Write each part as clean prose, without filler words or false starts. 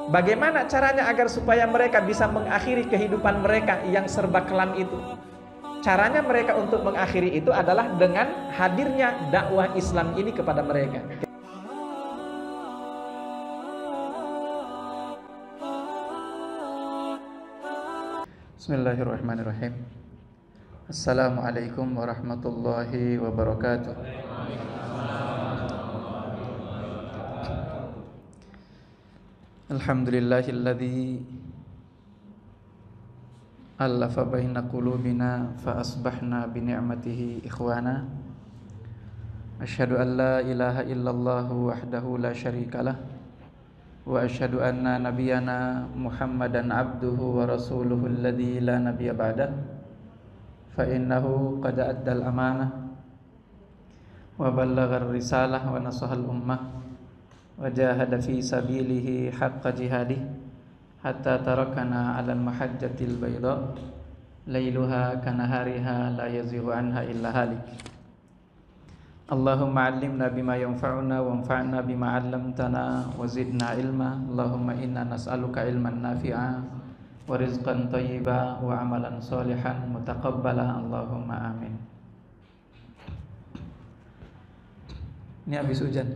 Bagaimana caranya agar supaya mereka bisa mengakhiri kehidupan mereka yang serba kelam itu? Caranya mereka untuk mengakhiri itu adalah dengan hadirnya dakwah Islam ini kepada mereka. Bismillahirrahmanirrahim. Assalamualaikum warahmatullahi wabarakatuh. Alhamdulillahilladzi allafa baina qulubina fa asbahna bi ni'matihi ikhwana. Asyhadu an la ilaha illallah wahdahu la syarikalah wa asyhadu anna nabiyyana Muhammadan abduhu wa rasuluhu alladzi la nabiyya ba'dah. Fa innahu qad addal amanah wa ballaghar risalah wa nasahal ummah wa jahada fi sabilihi haqqa jihadih hatta tarakana 'alal mahajjatil bayda lailuha kanahariha la yazighu anha illa halik. Allahumma 'allimna bima yanfa'una wanfa'na bima 'allamtana wa zidna ilma. Allahumma inna nas'aluka ilman nafi'a wa rizqan thayyiba wa 'amalan shalihan mutaqabbala. Allahumma amin. Ini habis hujan.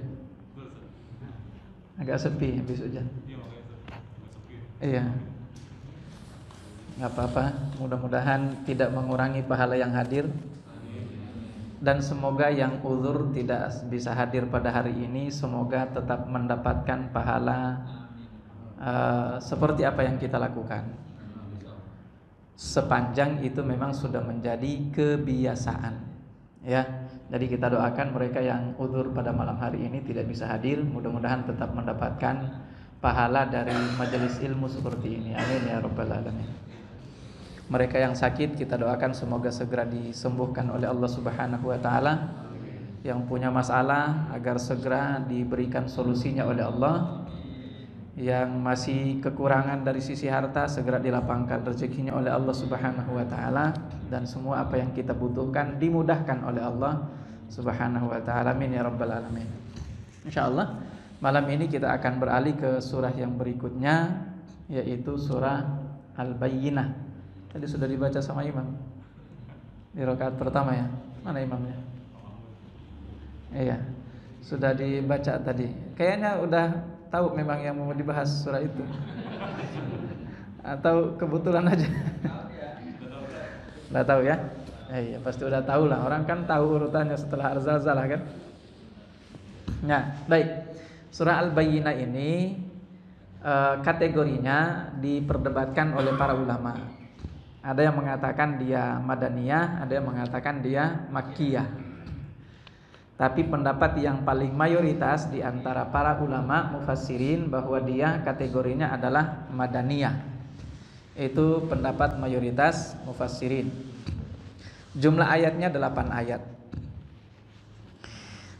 Agak sepi habis hujan. Iya. Enggak apa-apa, mudah-mudahan tidak mengurangi pahala yang hadir. Dan semoga yang uzur tidak bisa hadir pada hari ini, semoga tetap mendapatkan pahala seperti apa yang kita lakukan. Sepanjang itu memang sudah menjadi kebiasaan, ya. Jadi kita doakan mereka yang uzur pada malam hari ini tidak bisa hadir, mudah-mudahan tetap mendapatkan pahala dari majelis ilmu seperti ini. Amin ya rabbal alamin. Mereka yang sakit kita doakan semoga segera disembuhkan oleh Allah Subhanahu wa taala. Yang punya masalah agar segera diberikan solusinya oleh Allah. Yang masih kekurangan dari sisi harta segera dilapangkan rezekinya oleh Allah Subhanahu wa taala, dan semua apa yang kita butuhkan dimudahkan oleh Allah Subhanahu wa taala. Amin ya rabbal alamin. Insyaallah malam ini kita akan beralih ke surah yang berikutnya, yaitu surah Al-Bayyinah. Tadi sudah dibaca sama imam di rakaat pertama ya. Mana imamnya? Iya, sudah dibaca tadi. Kayaknya udah tahu memang yang mau dibahas surah itu, atau kebetulan aja? Udah tahu ya? Iya, pasti udah tahu lah. Orang kan tahu urutannya setelah Al-Zalzalah kan? Nah, baik. Surah Al-Bayyinah ini kategorinya diperdebatkan oleh para ulama. Ada yang mengatakan dia Madaniyah, ada yang mengatakan dia Makkiyah. Tapi pendapat yang paling mayoritas di antara para ulama mufassirin bahwa dia kategorinya adalah Madaniyah. Itu pendapat mayoritas mufassirin. Jumlah ayatnya 8 ayat.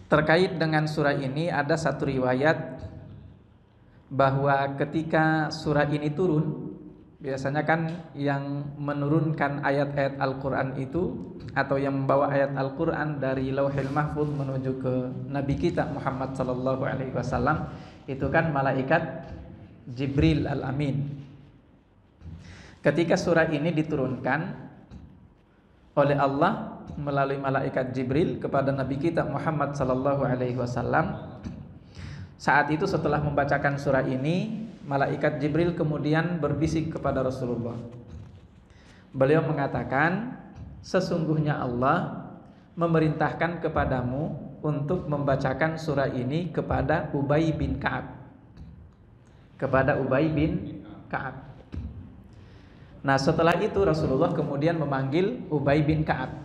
Terkait dengan surah ini ada satu riwayat bahwa ketika surah ini turun, biasanya kan yang menurunkan ayat-ayat Al-Quran itu, atau yang membawa ayat Al-Quran dari Lauhil Mahfuz menuju ke Nabi kita Muhammad sallallahu alaihi wasallam, itu kan malaikat Jibril Al-Amin. Ketika surah ini diturunkan oleh Allah melalui malaikat Jibril kepada Nabi kita Muhammad sallallahu alaihi wasallam, saat itu setelah membacakan surah ini, malaikat Jibril kemudian berbisik kepada Rasulullah. Beliau mengatakan, sesungguhnya Allah memerintahkan kepadamu untuk membacakan surah ini kepada Ubay bin Ka'ab. Kepada Ubay bin Ka'ab. Nah, setelah itu Rasulullah kemudian memanggil Ubay bin Ka'ab.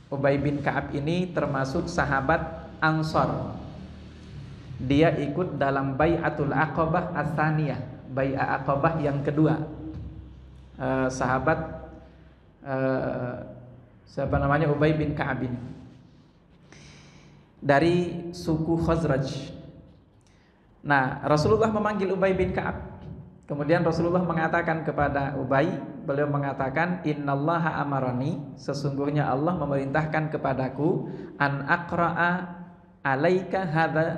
Ubay bin Ka'ab ini termasuk sahabat Ansar. Dia ikut dalam Bai'atul Aqabah Ats-Tsaniyah, Bai'ah Aqabah yang kedua. Sahabat siapa namanya? Ubay bin Ka'ab ini dari suku Khazraj. Nah, Rasulullah memanggil Ubay bin Ka'ab. Kemudian Rasulullah mengatakan kepada Ubay, beliau mengatakan, innallaha amarani, sesungguhnya Allah memerintahkan kepadaku an aqra'a alaika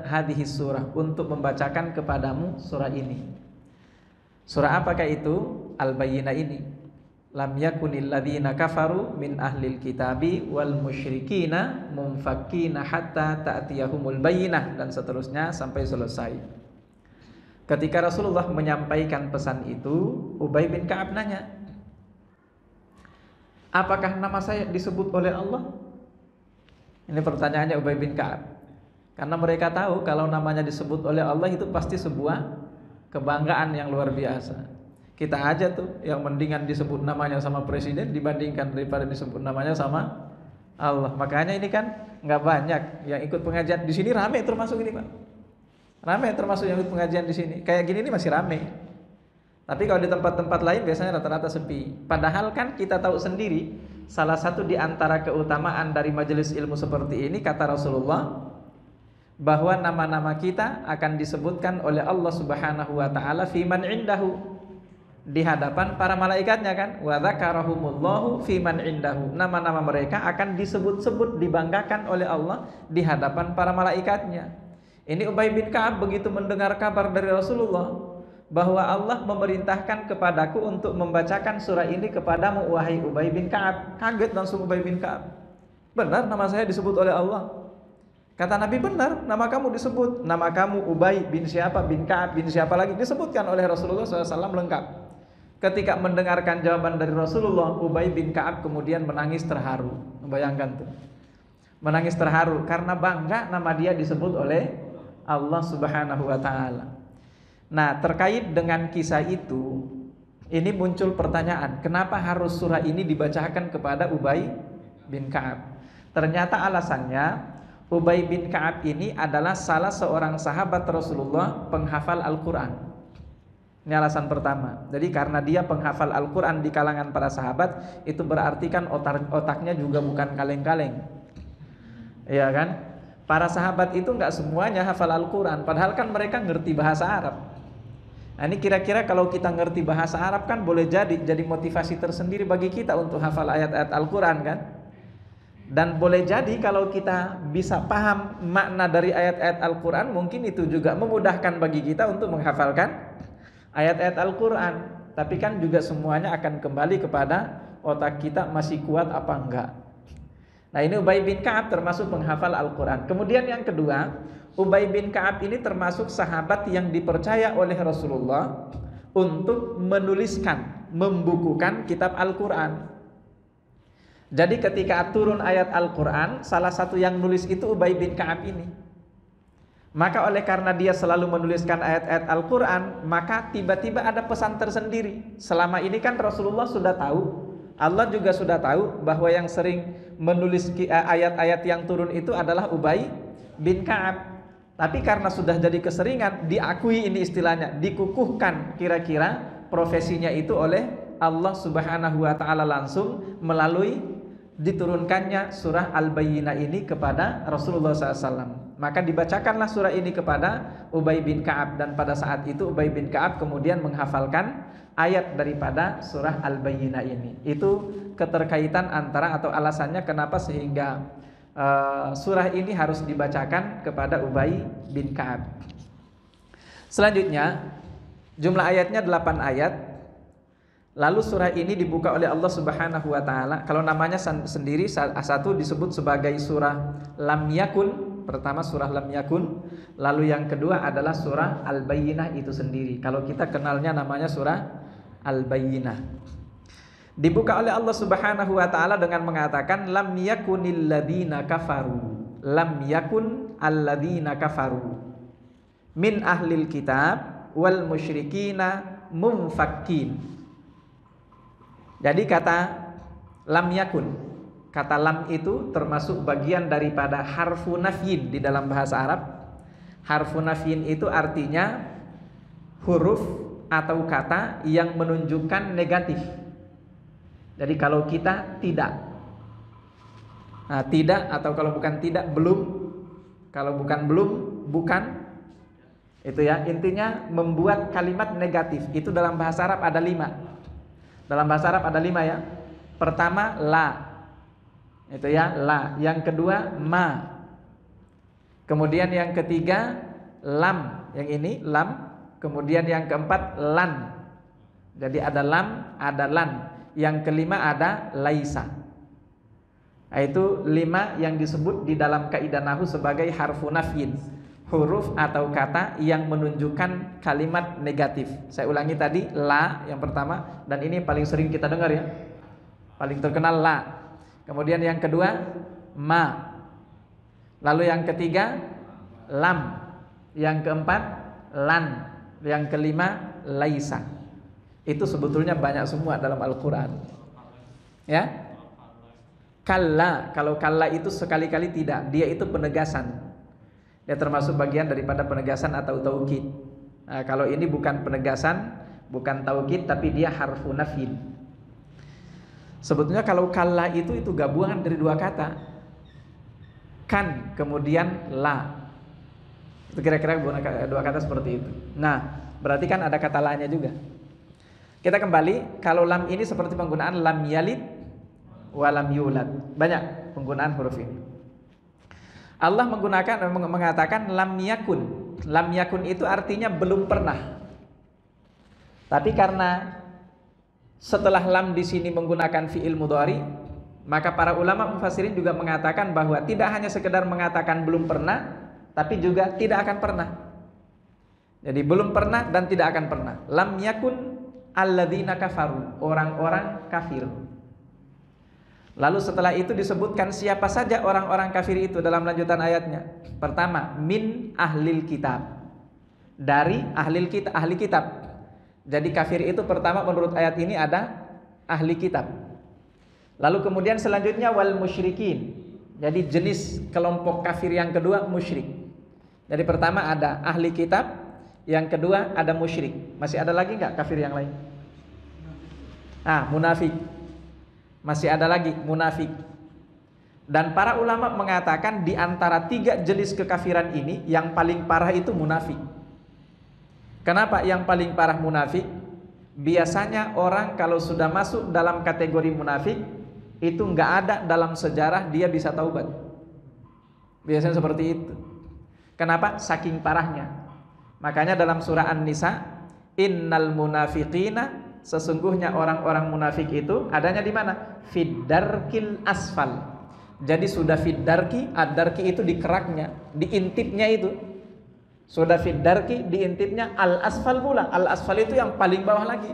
hadhihi surah, untuk membacakan kepadamu surah ini. Surah apakah itu? Al-Bayyinah ini. Lam yakunil ladzina kafaru min ahlil kitabi wal musyrikina munfakkina hatta ta'tiyahumul bayyinah, dan seterusnya sampai selesai. Ketika Rasulullah menyampaikan pesan itu, Ubay bin Ka'ab nanya, apakah nama saya disebut oleh Allah? Ini pertanyaannya Ubay bin Ka'ab. Karena mereka tahu kalau namanya disebut oleh Allah itu pasti sebuah kebanggaan yang luar biasa. Kita aja tuh yang mendingan disebut namanya sama presiden dibandingkan daripada disebut namanya sama Allah. Makanya ini kan nggak banyak yang ikut pengajian di sini, rame termasuk ini Pak. Rame termasuk yang ikut pengajian di sini. Kayak gini ini masih rame. Tapi kalau di tempat-tempat lain biasanya rata-rata sepi. Padahal kan kita tahu sendiri, salah satu di antara keutamaan dari majelis ilmu seperti ini, kata Rasulullah, bahwa nama-nama kita akan disebutkan oleh Allah Subhanahu wa taala fi man indahu, di hadapan para malaikatnya kan, wa dzakarahumullahu fi man indahu, nama-nama mereka akan disebut-sebut, dibanggakan oleh Allah di hadapan para malaikatnya. Ini Ubay bin Ka'ab begitu mendengar kabar dari Rasulullah bahwa Allah memerintahkan kepadaku untuk membacakan surah ini kepadamu wahai Ubay bin Ka'ab. Kaget langsung Ubay bin Ka'ab. Benar nama saya disebut oleh Allah? Kata Nabi, benar, nama kamu disebut. Nama kamu Ubay bin siapa, bin Ka'ab, bin siapa lagi, disebutkan oleh Rasulullah SAW lengkap. Ketika mendengarkan jawaban dari Rasulullah, Ubay bin Ka'ab kemudian menangis terharu. Bayangkan tuh, menangis terharu karena bangga nama dia disebut oleh Allah Subhanahu wa ta'ala. Nah, terkait dengan kisah itu, ini muncul pertanyaan, kenapa harus surah ini dibacakan kepada Ubay bin Ka'ab? Ternyata alasannya, Ubay bin Ka'ab ini adalah salah seorang sahabat Rasulullah penghafal Al-Quran. Ini alasan pertama. Jadi karena dia penghafal Al-Quran di kalangan para sahabat, itu berarti kan otaknya juga bukan kaleng-kaleng. Iya kan? Para sahabat itu nggak semuanya hafal Al-Quran, padahal kan mereka ngerti bahasa Arab. Nah ini kira-kira kalau kita ngerti bahasa Arab kan boleh jadi motivasi tersendiri bagi kita untuk hafal ayat-ayat Al-Quran kan. Dan boleh jadi kalau kita bisa paham makna dari ayat-ayat Al-Quran, mungkin itu juga memudahkan bagi kita untuk menghafalkan ayat-ayat Al-Quran. Tapi kan juga semuanya akan kembali kepada otak kita masih kuat apa enggak. Nah ini Ubay bin Ka'ab termasuk penghafal Al-Quran. Kemudian yang kedua, Ubay bin Ka'ab ini termasuk sahabat yang dipercaya oleh Rasulullah untuk menuliskan, membukukan kitab Al-Quran. Jadi ketika turun ayat Al-Quran, salah satu yang nulis itu Ubay bin Ka'ab ini. Maka oleh karena dia selalu menuliskan ayat-ayat Al-Quran, maka tiba-tiba ada pesan tersendiri. Selama ini kan Rasulullah sudah tahu, Allah juga sudah tahu bahwa yang sering menulis ayat-ayat yang turun itu adalah Ubay bin Ka'ab. Tapi karena sudah jadi keseringan, diakui ini istilahnya, dikukuhkan kira-kira profesinya itu oleh Allah Subhanahu wa ta'ala langsung melalui diturunkannya surah Al-Bayyinah ini kepada Rasulullah SAW. Maka dibacakanlah surah ini kepada Ubay bin Ka'ab, dan pada saat itu Ubay bin Ka'ab kemudian menghafalkan ayat daripada surah Al-Bayyinah ini. Itu keterkaitan antara atau alasannya kenapa sehingga surah ini harus dibacakan kepada Ubay bin Ka'ab. Selanjutnya jumlah ayatnya 8 ayat. Lalu surah ini dibuka oleh Allah Subhanahu wa ta'ala. Kalau namanya sendiri, satu disebut sebagai surah Lam Yakun. Pertama surah Lam Yakun. Lalu yang kedua adalah surah Al-Bayyinah itu sendiri. Kalau kita kenalnya namanya surah Al-Bayyinah. Dibuka oleh Allah Subhanahu wa ta'ala dengan mengatakan Lam yakunil ladzina kafaru. Lam yakun alladzina kafaru min ahlil kitab wal musyrikina munfakkin. Jadi kata lam yakun, kata lam itu termasuk bagian daripada harfu nafyin di dalam bahasa Arab. Harfu nafyin itu artinya huruf atau kata yang menunjukkan negatif. Jadi kalau kita tidak, nah tidak, atau kalau bukan tidak belum, kalau bukan belum bukan, itu ya, intinya membuat kalimat negatif. Itu dalam bahasa Arab ada 5. Dalam bahasa Arab ada 5 ya. Pertama la, itu ya, la. Yang kedua ma. Kemudian yang ketiga lam, yang ini lam. Kemudian yang keempat lan. Jadi ada lam, ada lan. Yang kelima ada laisa. Itu 5 yang disebut di dalam kaidah nahwu sebagai harfu nafyin, huruf atau kata yang menunjukkan kalimat negatif. Saya ulangi tadi, la yang pertama, dan ini paling sering kita dengar ya, paling terkenal la. Kemudian yang kedua ma, lalu yang ketiga lam, yang keempat lan, yang kelima laisa. Itu sebetulnya banyak semua dalam Al-Quran ya. Kalla, kalau kalla itu sekali-kali tidak, dia itu penegasan. Dia termasuk bagian daripada penegasan atau taukid. Nah, kalau ini bukan penegasan, bukan taukid, tapi dia harfu nafyin. Sebetulnya kalau kalla itu gabungan dari 2 kata. Kan, kemudian la. Itu kira-kira 2 kata seperti itu. Nah, berarti kan ada kata la-nya juga. Kita kembali, kalau lam ini seperti penggunaan lam yalid walam yulad. Banyak penggunaan huruf ini. Allah mengatakan lam yakun. Lam yakun itu artinya belum pernah. Tapi karena setelah lam di sini menggunakan fi'il mudhari, maka para ulama mufassirin juga mengatakan bahwa tidak hanya sekedar mengatakan belum pernah, tapi juga tidak akan pernah. Jadi belum pernah dan tidak akan pernah. Lam yakun alladzina kafaru, orang-orang kafir. Lalu setelah itu disebutkan siapa saja orang-orang kafir itu dalam lanjutan ayatnya. Pertama, min ahlil kitab, dari ahli kitab. Jadi kafir itu pertama menurut ayat ini ada ahli kitab. Lalu kemudian selanjutnya wal musyrikin. Jadi jenis kelompok kafir yang kedua musyrik. Jadi pertama ada ahli kitab, yang kedua ada musyrik. Masih ada lagi nggak kafir yang lain? Munafik. Masih ada lagi munafik. Dan para ulama mengatakan di antara 3 jenis kekafiran ini yang paling parah itu munafik. Kenapa yang paling parah munafik? Biasanya orang kalau sudah masuk dalam kategori munafik itu nggak ada dalam sejarah dia bisa taubat. Biasanya seperti itu. Kenapa? Saking parahnya. Makanya dalam surah An-Nisa, innal munafiqina, sesungguhnya orang-orang munafik itu adanya di mana? Fiddarkil asfal. Jadi sudah fiddarki, ad-darki itu di keraknya, diintipnya itu. Sudah fiddarki, diintipnya, al-asfal pula. Al-asfal itu yang paling bawah lagi.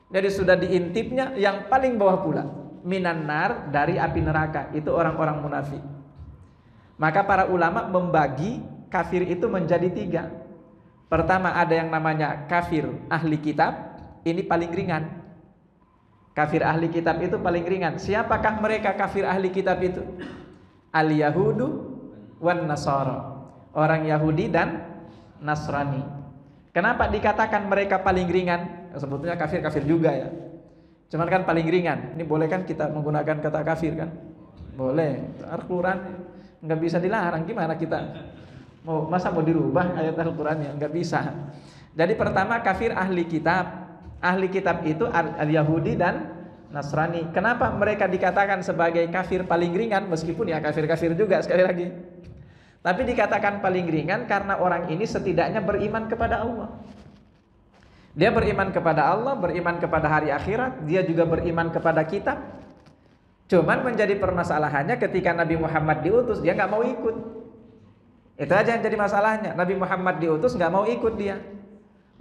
Jadi sudah diintipnya yang paling bawah pula. Minan nar, dari api neraka. Itu orang-orang munafik. Maka para ulama membagi kafir itu menjadi 3. Pertama ada yang namanya kafir ahli kitab. Ini paling ringan. Kafir ahli kitab itu paling ringan. Siapakah mereka kafir ahli kitab itu? Al-Yahudu wan Nasara. Orang Yahudi dan Nasrani. Kenapa dikatakan mereka paling ringan? Sebetulnya kafir-kafir juga ya. Cuman kan paling ringan. Ini boleh kan kita menggunakan kata kafir kan? Boleh. Al-Quran nggak bisa dilarang. Gimana kita? Masa mau dirubah ayat Al-Qurannya? Nggak bisa. Jadi pertama kafir ahli kitab. Ahli kitab itu al-Yahudi dan Nasrani. Kenapa mereka dikatakan sebagai kafir paling ringan? Meskipun ya kafir-kafir juga sekali lagi. Tapi dikatakan paling ringan karena orang ini setidaknya beriman kepada Allah. Dia beriman kepada Allah, beriman kepada hari akhirat. Dia juga beriman kepada kitab. Cuman menjadi permasalahannya ketika Nabi Muhammad diutus, dia nggak mau ikut. Itu aja yang jadi masalahnya. Nabi Muhammad diutus nggak mau ikut dia.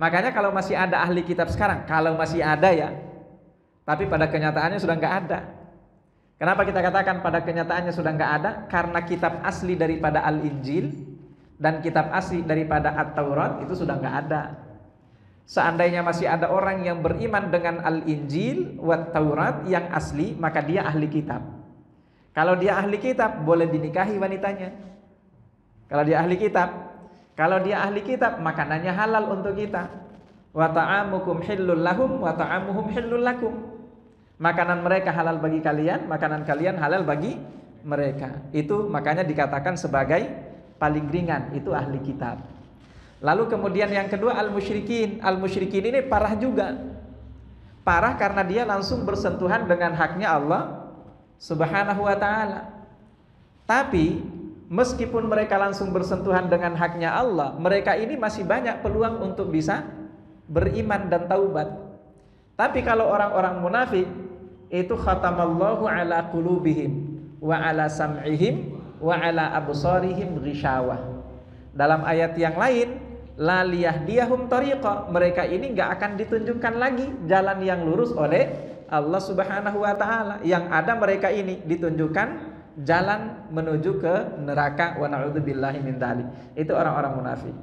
Makanya kalau masih ada ahli kitab sekarang, kalau masih ada ya, tapi pada kenyataannya sudah nggak ada. Kenapa kita katakan pada kenyataannya sudah nggak ada? Karena kitab asli daripada Al-Injil dan kitab asli daripada At-Taurat itu sudah nggak ada. Seandainya masih ada orang yang beriman dengan Al-Injil wat Taurat yang asli, maka dia ahli kitab. Kalau dia ahli kitab, boleh dinikahi wanitanya. Kalau dia ahli kitab, makanannya halal untuk kita. Wa ta'amukum hillul lahum wa ta'amuhum hillul lakum. Makanan mereka halal bagi kalian, makanan kalian halal bagi mereka. Itu makanya dikatakan sebagai paling ringan, itu ahli kitab. Lalu kemudian yang kedua al-musyrikin. Al-musyrikin ini parah juga. Parah karena dia langsung bersentuhan dengan haknya Allah Subhanahu wa ta'ala. Tapi meskipun mereka langsung bersentuhan dengan haknya Allah, mereka ini masih banyak peluang untuk bisa beriman dan taubat. Tapi kalau orang-orang munafik itu khatamallahu ala qulubihim wa ala sam'ihim wa ala absarihim ghishawah. Dalam ayat yang lain, la liyahdiyahum tariqa, mereka ini enggak akan ditunjukkan lagi jalan yang lurus oleh Allah Subhanahu wa taala. Yang ada mereka ini ditunjukkan jalan menuju ke neraka, wa na'udzubillahi min dzalik. Itu orang-orang munafik.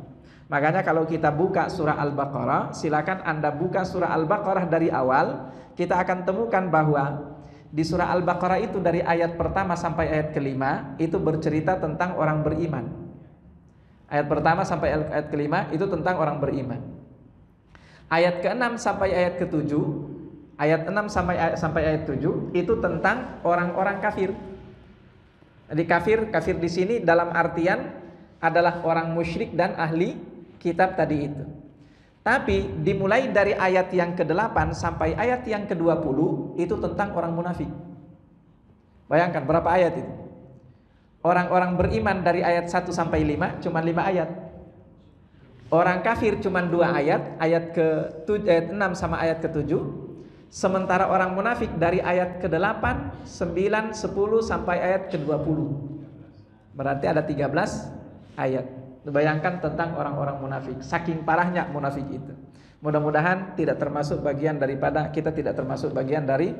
Makanya kalau kita buka surah Al-Baqarah, silakan Anda buka surah Al-Baqarah dari awal, kita akan temukan bahwa di surah Al-Baqarah itu dari ayat pertama sampai ayat kelima itu bercerita tentang orang beriman. Ayat pertama sampai ayat kelima itu tentang orang beriman. Ayat ke-6 sampai ayat ke-7, ayat 6 sampai ayat 7 itu tentang orang-orang kafir. Jadi kafir di sini dalam artian adalah orang musyrik dan ahli kitab tadi itu. Tapi dimulai dari ayat yang ke-8 sampai ayat yang ke-20 itu tentang orang munafik. Bayangkan berapa ayat itu? Orang-orang beriman dari ayat 1 sampai 5 cuma 5 ayat. Orang kafir cuma 2 ayat, ayat ayat 6 sama ayat ke-7. Sementara orang munafik dari ayat ke-8, 9, 10 sampai ayat ke-20. Berarti ada 13 ayat. Bayangkan tentang orang-orang munafik, saking parahnya munafik itu. Mudah-mudahan tidak termasuk bagian daripada kita, tidak termasuk bagian dari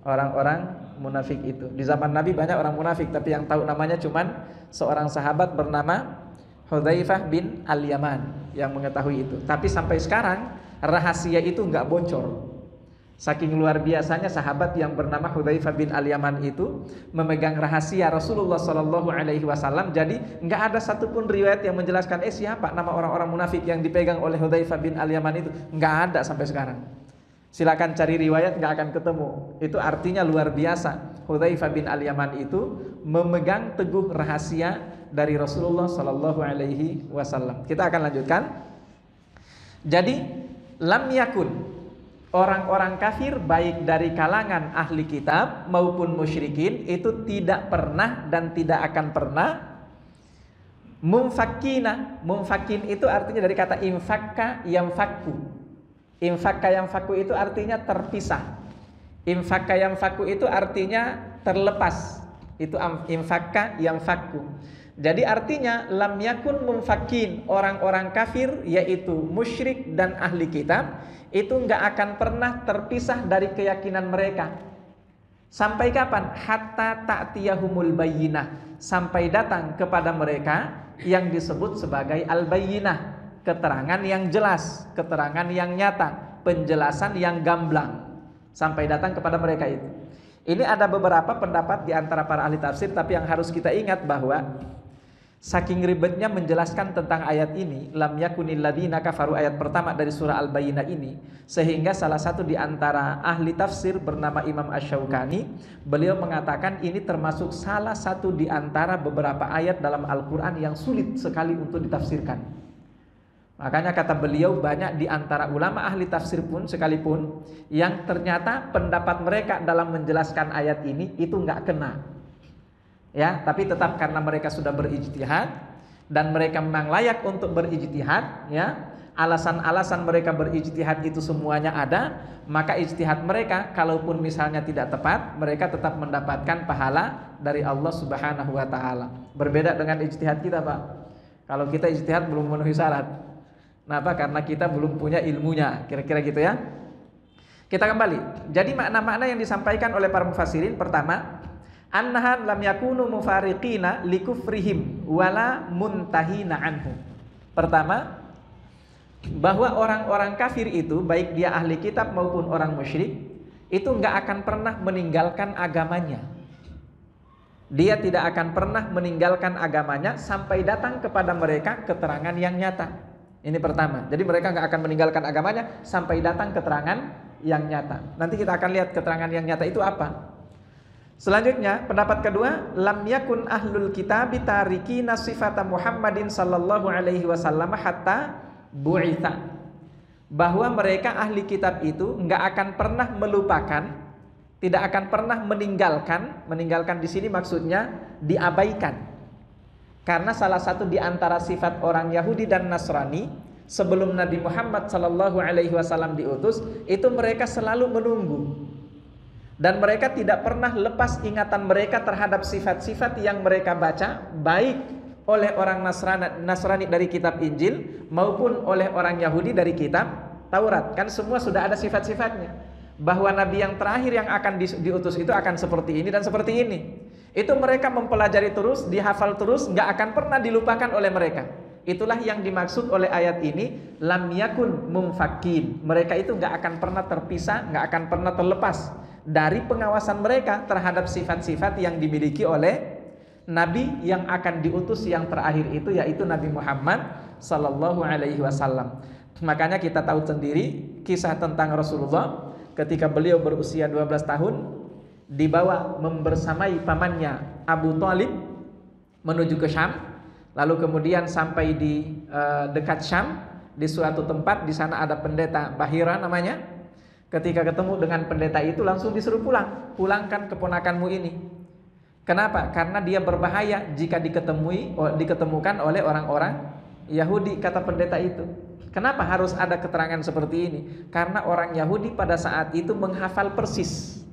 orang-orang munafik itu. Di zaman Nabi banyak orang munafik, tapi yang tahu namanya cuman seorang sahabat bernama Hudzaifah bin Al-Yaman yang mengetahui itu. Tapi sampai sekarang rahasia itu nggak bocor. Saking luar biasanya sahabat yang bernama Hudzaifah bin Al-Yaman itu memegang rahasia Rasulullah Shallallahu Alaihi Wasallam. Jadi nggak ada satupun riwayat yang menjelaskan siapa nama orang-orang munafik yang dipegang oleh Hudzaifah bin Al-Yaman itu. Nggak ada sampai sekarang. Silakan cari riwayat, nggak akan ketemu. Itu artinya luar biasa. Hudzaifah bin Al-Yaman itu memegang teguh rahasia dari Rasulullah Shallallahu Alaihi Wasallam. Kita akan lanjutkan. Jadi lam yakun, orang-orang kafir baik dari kalangan ahli kitab maupun musyrikin itu tidak pernah dan tidak akan pernah mumfakkina. Mumfakkin itu artinya dari kata infakka yamfakku. Infakka yamfakku itu artinya terpisah. Infakka yamfakku itu artinya terlepas. Itu infakka yamfakku. Jadi artinya lam yakun mumfakkin, orang-orang kafir yaitu musyrik dan ahli kitab itu enggak akan pernah terpisah dari keyakinan mereka. Sampai kapan? Hatta ta'tiyahumul bayyinah, sampai datang kepada mereka yang disebut sebagai al-bayyinah, keterangan yang jelas, keterangan yang nyata, penjelasan yang gamblang, sampai datang kepada mereka itu. Ini ada beberapa pendapat di antara para ahli tafsir, tapi yang harus kita ingat bahwa saking ribetnya menjelaskan tentang ayat ini, lam yakunil ladzina kafaru, ayat pertama dari surah Al-Bayyinah ini, sehingga salah satu di antara ahli tafsir bernama Imam Asy-Syaukani, beliau mengatakan ini termasuk salah satu di antara beberapa ayat dalam Al-Qur'an yang sulit sekali untuk ditafsirkan. Makanya kata beliau, banyak di antara ulama ahli tafsir pun sekalipun yang ternyata pendapat mereka dalam menjelaskan ayat ini itu enggak kena. Ya, tapi tetap karena mereka sudah berijtihad dan mereka memang layak untuk berijtihad, ya. Alasan-alasan mereka berijtihad itu semuanya ada, maka ijtihad mereka kalaupun misalnya tidak tepat, mereka tetap mendapatkan pahala dari Allah Subhanahu wa taala. Berbeda dengan ijtihad kita, Pak. Kalau kita ijtihad belum memenuhi syarat. Kenapa? Karena kita belum punya ilmunya, kira-kira gitu ya. Kita kembali. Jadi makna-makna yang disampaikan oleh para mufassirin, pertama, annahan lam yakunu mufariqina likufrihim wala muntahina anhu. Pertama, bahwa orang-orang kafir itu baik dia ahli kitab maupun orang musyrik itu enggak akan pernah meninggalkan agamanya. Dia tidak akan pernah meninggalkan agamanya sampai datang kepada mereka keterangan yang nyata. Ini pertama. Jadi mereka enggak akan meninggalkan agamanya sampai datang keterangan yang nyata. Nanti kita akan lihat keterangan yang nyata itu apa. Selanjutnya, pendapat kedua, lam yakun ahlul kitab tarikina sifata Muhammadin sallallahu alaihi wasallam hatta bu'itha. Bahwa mereka ahli kitab itu enggak akan pernah melupakan, tidak akan pernah meninggalkan di sini maksudnya diabaikan. Karena salah satu di antara sifat orang Yahudi dan Nasrani, sebelum Nabi Muhammad sallallahu alaihi wasallam diutus, itu mereka selalu menunggu. Dan mereka tidak pernah lepas ingatan mereka terhadap sifat-sifat yang mereka baca, baik oleh orang Nasrani dari kitab Injil maupun oleh orang Yahudi dari kitab Taurat. Kan semua sudah ada sifat-sifatnya, bahwa Nabi yang terakhir yang akan diutus itu akan seperti ini dan seperti ini. Itu mereka mempelajari terus, dihafal terus, nggak akan pernah dilupakan oleh mereka. Itulah yang dimaksud oleh ayat ini, lam yakun mumfakin. Mereka itu nggak akan pernah terpisah, nggak akan pernah terlepas dari pengawasan mereka terhadap sifat-sifat yang dimiliki oleh Nabi yang akan diutus yang terakhir itu, yaitu Nabi Muhammad sallallahu alaihi wasallam. Makanya kita tahu sendiri kisah tentang Rasulullah ketika beliau berusia 12 tahun dibawa membersamai pamannya Abu Thalib menuju ke Syam, lalu kemudian sampai di dekat Syam di suatu tempat, di sana ada pendeta Bahira namanya. Ketika ketemu dengan pendeta itu langsung disuruh pulang, pulangkan keponakanmu ini. Kenapa? Karena dia berbahaya jika diketemukan oleh orang-orang Yahudi, kata pendeta itu. Kenapa harus ada keterangan seperti ini? Karena orang Yahudi pada saat itu menghafal persis,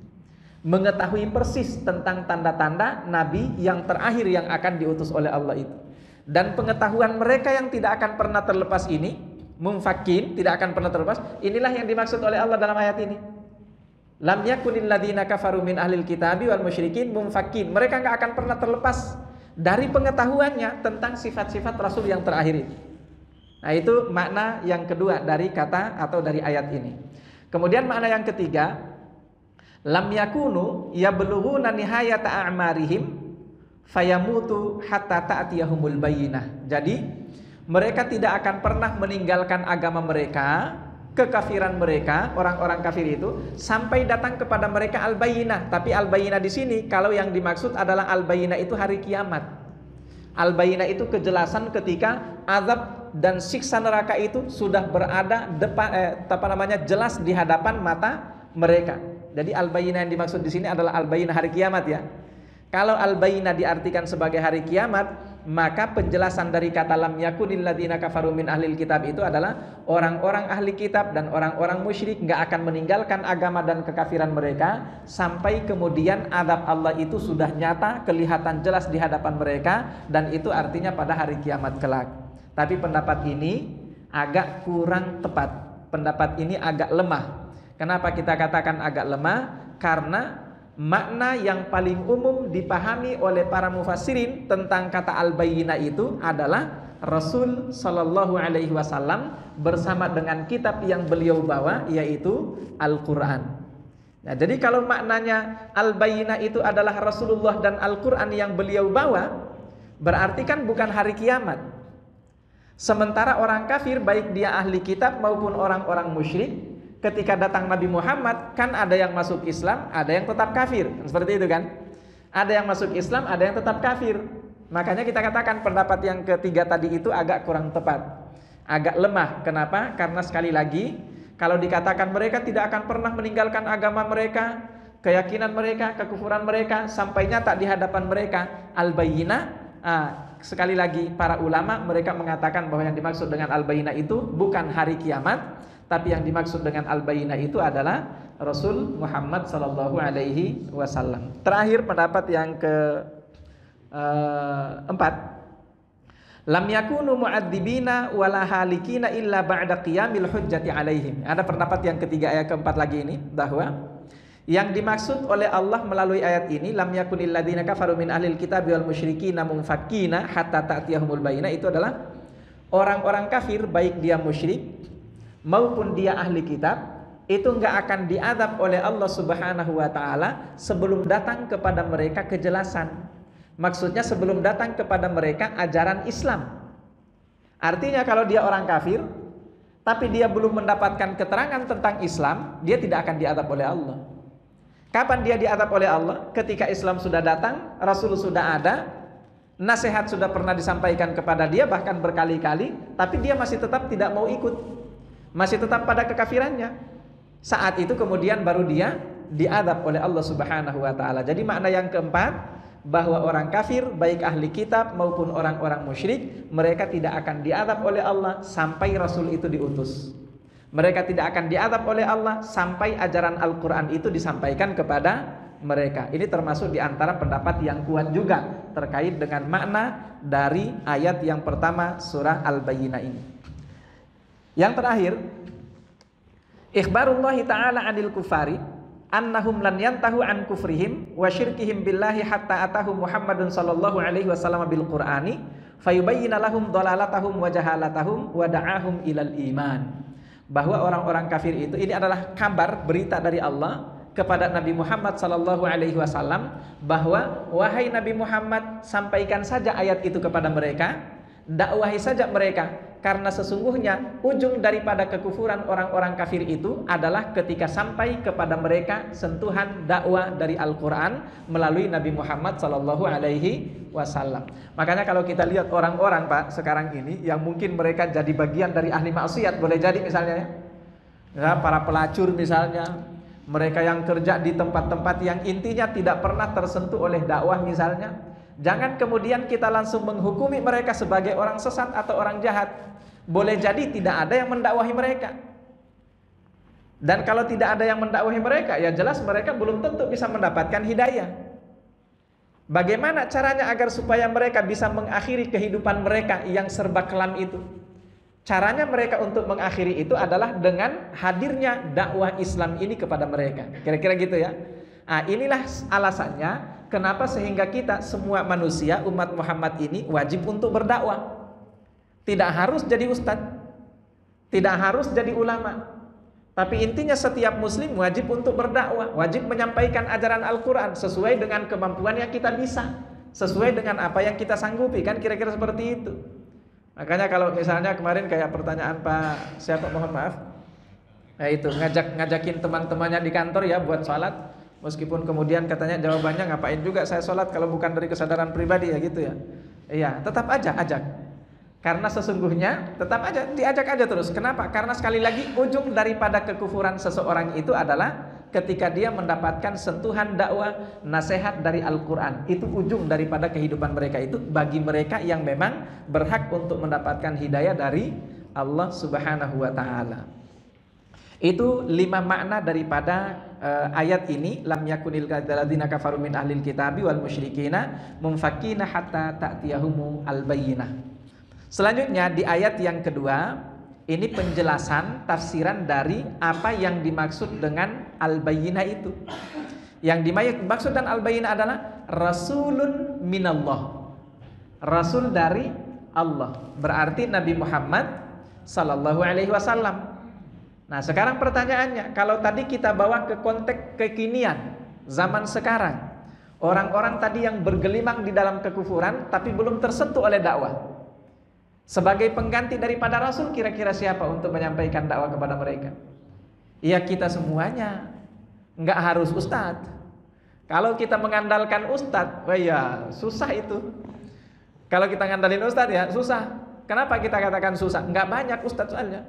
mengetahui persis tentang tanda-tanda Nabi yang terakhir yang akan diutus oleh Allah itu. Dan pengetahuan mereka yang tidak akan pernah terlepas ini, mumfakin, tidak akan pernah terlepas, inilah yang dimaksud oleh Allah dalam ayat ini. Lam yakunil ladzina kafaru min ahlil kitabi wal musyrikin mumfakin. Mereka enggak akan pernah terlepas dari pengetahuannya tentang sifat-sifat Rasul yang terakhir itu. Nah, itu makna yang kedua dari kata atau dari ayat ini. Kemudian makna yang ketiga, lam yakunu yablughuna nihayata a'marihim fayamutu hatta ta'tiyahumul bayyinah. Jadi mereka tidak akan pernah meninggalkan agama mereka, kekafiran mereka, orang-orang kafir itu, sampai datang kepada mereka al-bayyinah. Tapi al-bayyinah di sini, kalau yang dimaksud adalah al-bayyinah itu hari kiamat. Al-bayyinah itu kejelasan ketika azab dan siksa neraka itu sudah berada jelas di hadapan mata mereka. Jadi al-bayyinah yang dimaksud di sini adalah al-bayyinah hari kiamat ya. Kalau al-bayyinah diartikan sebagai hari kiamat, maka penjelasan dari kata lam yakunil ladzina kafaru min ahlil kitab itu adalah orang-orang ahli kitab dan orang-orang musyrik nggak akan meninggalkan agama dan kekafiran mereka sampai kemudian azab Allah itu sudah nyata, kelihatan jelas di hadapan mereka, dan itu artinya pada hari kiamat kelak. Tapi pendapat ini agak kurang tepat. Pendapat ini agak lemah. Kenapa kita katakan agak lemah? Karena makna yang paling umum dipahami oleh para mufassirin tentang kata al-bayyinah itu adalah Rasul sallallahu alaihi wasallam bersama dengan kitab yang beliau bawa, yaitu Al-Qur'an. Nah, jadi kalau maknanya al-bayyinah itu adalah Rasulullah dan Al-Qur'an yang beliau bawa, berarti kan bukan hari kiamat. Sementara orang kafir, baik dia ahli kitab maupun orang-orang musyrik, ketika datang Nabi Muhammad, kan ada yang masuk Islam, ada yang tetap kafir. Seperti itu kan? Ada yang masuk Islam, ada yang tetap kafir. Makanya kita katakan pendapat yang ketiga tadi itu agak kurang tepat, agak lemah. Kenapa? Karena sekali lagi, kalau dikatakan mereka tidak akan pernah meninggalkan agama mereka, keyakinan mereka, kekufuran mereka, sampai nyata di hadapan mereka al-bayyinah, sekali lagi para ulama mereka mengatakan bahwa yang dimaksud dengan al-bayyinah itu bukan hari kiamat, tapi yang dimaksud dengan al-bayyinah itu adalah Rasul Muhammad sallallahu alaihi wasallam. Terakhir pendapat yang keempat, lam yakunu mu'adzibina wala halikina illa ba'da qiyamil hujjati alaihim. Ada pendapat yang ketiga, ayat keempat lagi ini, bahwa yang dimaksud oleh Allah melalui ayat ini, lam yakunil ladzina kafaru min ahlil kitabi wal musyrikina munfakkina hatta ta'tiyahumul bayyinah, itu adalah orang-orang kafir, baik dia musyrik maupun dia ahli kitab, itu enggak akan diazab oleh Allah Subhanahu wa taala sebelum datang kepada mereka kejelasan. Maksudnya sebelum datang kepada mereka ajaran Islam. Artinya kalau dia orang kafir tapi dia belum mendapatkan keterangan tentang Islam, dia tidak akan diazab oleh Allah. Kapan dia diazab oleh Allah? Ketika Islam sudah datang, Rasul sudah ada, nasihat sudah pernah disampaikan kepada dia bahkan berkali-kali, tapi dia masih tetap tidak mau ikut, masih tetap pada kekafirannya. Saat itu kemudian baru dia diazab oleh Allah Subhanahu wa taala. Jadi makna yang keempat, bahwa orang kafir, baik ahli kitab maupun orang-orang musyrik, mereka tidak akan diazab oleh Allah sampai Rasul itu diutus. Mereka tidak akan diazab oleh Allah sampai ajaran Al-Quran itu disampaikan kepada mereka. Ini termasuk di antara pendapat yang kuat juga terkait dengan makna dari ayat yang pertama surah Al-Bayyinah ini. Yang terakhir, ikhbarullahi ta'ala 'anil kufari annahum lan yantahu an kufrihim wa syirkihim billahi hatta atahum Muhammadun sallallahu alaihi wasallam bil Qur'ani fayubayyina lahum dhalalatahum wa jahalatahum wa da'ahum ilal iman. Bahwa orang-orang kafir itu, ini adalah kabar berita dari Allah kepada Nabi Muhammad sallallahu alaihi wasallam bahwa wahai Nabi Muhammad, sampaikan saja ayat itu kepada mereka, dakwahi saja mereka, karena sesungguhnya ujung daripada kekufuran orang-orang kafir itu adalah ketika sampai kepada mereka sentuhan dakwah dari Al-Quran melalui Nabi Muhammad sallallahu alaihi wasallam. Makanya kalau kita lihat orang-orang Pak sekarang ini yang mungkin mereka jadi bagian dari ahli maksiat, boleh jadi misalnya ya, para pelacur misalnya, mereka yang kerja di tempat-tempat yang intinya tidak pernah tersentuh oleh dakwah misalnya, jangan kemudian kita langsung menghukumi mereka sebagai orang sesat atau orang jahat. Boleh jadi tidak ada yang mendakwahi mereka. Dan kalau tidak ada yang mendakwahi mereka, ya jelas mereka belum tentu bisa mendapatkan hidayah. Bagaimana caranya agar supaya mereka bisa mengakhiri kehidupan mereka yang serba kelam itu? Caranya mereka untuk mengakhiri itu adalah dengan hadirnya dakwah Islam ini kepada mereka. Kira-kira gitu ya. Nah, inilah alasannya kenapa sehingga kita semua manusia umat Muhammad ini wajib untuk berdakwah. Tidak harus jadi ustadz, tidak harus jadi ulama, tapi intinya setiap muslim wajib untuk berdakwah, wajib menyampaikan ajaran Al-Quran sesuai dengan kemampuan yang kita bisa, sesuai dengan apa yang kita sanggupi, kan kira-kira seperti itu. Makanya kalau misalnya kemarin kayak pertanyaan Pak siapa, mohon maaf, nah itu ngajakin teman-temannya di kantor ya buat sholat, meskipun kemudian katanya jawabannya ngapain juga saya sholat kalau bukan dari kesadaran pribadi ya gitu ya. Iya, tetap aja ajak. Karena sesungguhnya tetap aja diajak aja terus. Kenapa? Karena sekali lagi ujung daripada kekufuran seseorang itu adalah ketika dia mendapatkan sentuhan dakwah, nasihat dari Al-Quran. Itu ujung daripada kehidupan mereka itu bagi mereka yang memang berhak untuk mendapatkan hidayah dari Allah Subhanahu wa ta'ala. Itu 5 makna daripada ayat ini. Lam yakunil ladzina kafaru min ahlil kitabi wal musyrikina munfakina hatta ta'tiyahumul bayyinah. Selanjutnya di ayat yang kedua, ini penjelasan tafsiran dari apa yang dimaksud dengan al-bayyinah itu. Yang dimaksud dan al-bayyinah adalah rasulun minallah, rasul dari Allah, berarti Nabi Muhammad sallallahu alaihi wasallam. Nah sekarang pertanyaannya, kalau tadi kita bawa ke konteks kekinian zaman sekarang, orang-orang tadi yang bergelimang di dalam kekufuran tapi belum tersentuh oleh dakwah, sebagai pengganti daripada Rasul, kira-kira siapa untuk menyampaikan dakwah kepada mereka? Ya kita semuanya, nggak harus ustadz. Kalau kita mengandalkan ustadz, wah ya susah itu. Kalau kita ngandalin ustadz ya susah. Kenapa kita katakan susah? Nggak banyak ustadz soalnya,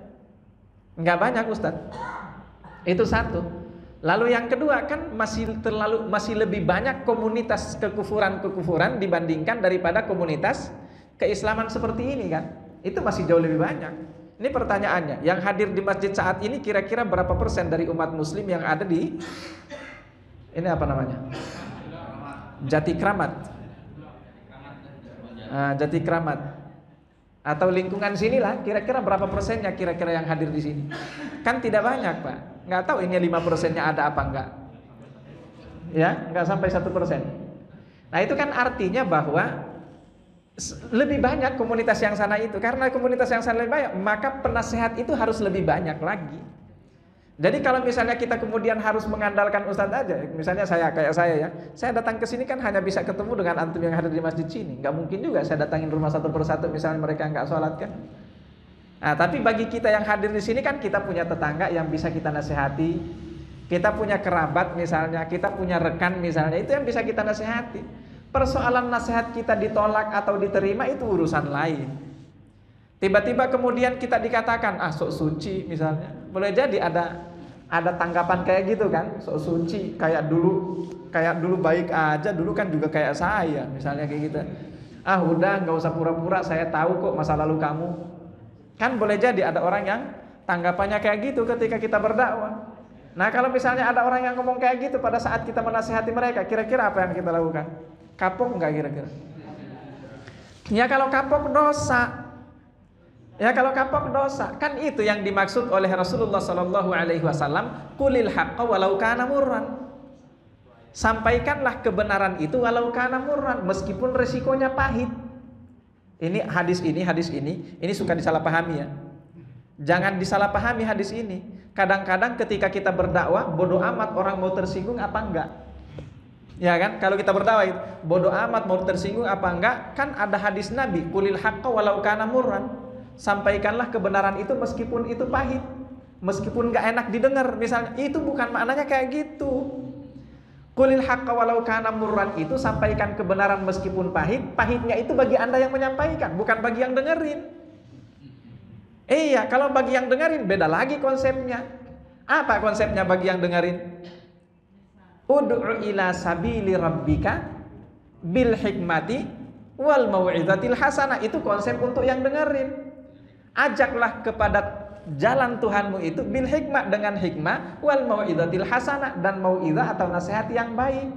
nggak banyak ustadz. Itu satu. Lalu yang kedua kan masih lebih banyak komunitas kekufuran dibandingkan daripada komunitas keislaman seperti ini kan, itu masih jauh lebih banyak. Ini pertanyaannya, yang hadir di masjid saat ini kira-kira berapa persen dari umat muslim yang ada di ini apa namanya? Jati Kramat. Jati Kramat atau lingkungan sinilah, kira-kira berapa persennya kira-kira yang hadir di sini? Kan tidak banyak Pak. Nggak tahu ini 5%-nya ada apa enggak. Ya, nggak sampai 1%. Nah itu kan artinya bahwa lebih banyak komunitas yang sana itu. Karena komunitas yang sana lebih banyak, maka penasehat itu harus lebih banyak lagi. Jadi kalau misalnya kita kemudian harus mengandalkan ustadz aja, misalnya kayak saya ya, saya datang ke sini kan hanya bisa ketemu dengan antum yang hadir di masjid sini. Nggak mungkin juga saya datangin rumah satu persatu misalnya mereka nggak sholat kan. Nah tapi bagi kita yang hadir di sini kan kita punya tetangga yang bisa kita nasihati, kita punya kerabat misalnya, kita punya rekan misalnya, itu yang bisa kita nasihati. Persoalan nasihat kita ditolak atau diterima itu urusan lain. Tiba-tiba kemudian kita dikatakan sok suci misalnya, boleh jadi Ada tanggapan kayak gitu kan, so suci kayak dulu baik aja, dulu kan juga kayak saya, misalnya kayak gitu. Ah udah, nggak usah pura-pura, saya tahu kok masa lalu kamu. Kan boleh jadi ada orang yang tanggapannya kayak gitu ketika kita berdakwah. Nah kalau misalnya ada orang yang ngomong kayak gitu pada saat kita menasihati mereka, kira-kira apa yang kita lakukan? Kapok nggak kira-kira? Ya kalau kapok dosa. Ya kalau kapok dosa, kan itu yang dimaksud oleh Rasulullah Sallallahu Alaihi Wasallam. Qulil haqqa walau kana murran. Sampaikanlah kebenaran itu walau kana murran, meskipun resikonya pahit. Ini hadis ini suka disalahpahami ya. Jangan disalahpahami hadis ini. Kadang-kadang ketika kita berdakwah, bodoh amat orang mau tersinggung apa enggak. Ya kan? Kalau kita berdakwah itu, bodoh amat mau tersinggung apa enggak, kan ada hadis Nabi, qulil haqqa walau kana murran. Sampaikanlah kebenaran itu meskipun itu pahit, meskipun gak enak didengar misalnya, itu bukan maknanya kayak gitu. Qulil haqqa walau kana murran itu sampaikan kebenaran meskipun pahit, pahitnya itu bagi Anda yang menyampaikan, bukan bagi yang dengerin. Iya, kalau bagi yang dengerin beda lagi konsepnya. Apa konsepnya bagi yang dengerin? Ud'u ila sabili rabbika bil hikmati wal mau'izatil hasanah, itu konsep untuk yang dengerin. Ajaklah kepada jalan Tuhanmu itu bil hikmah, dengan hikmah, wal mau'izatil hasanah, dan mau'izah atau nasihat yang baik.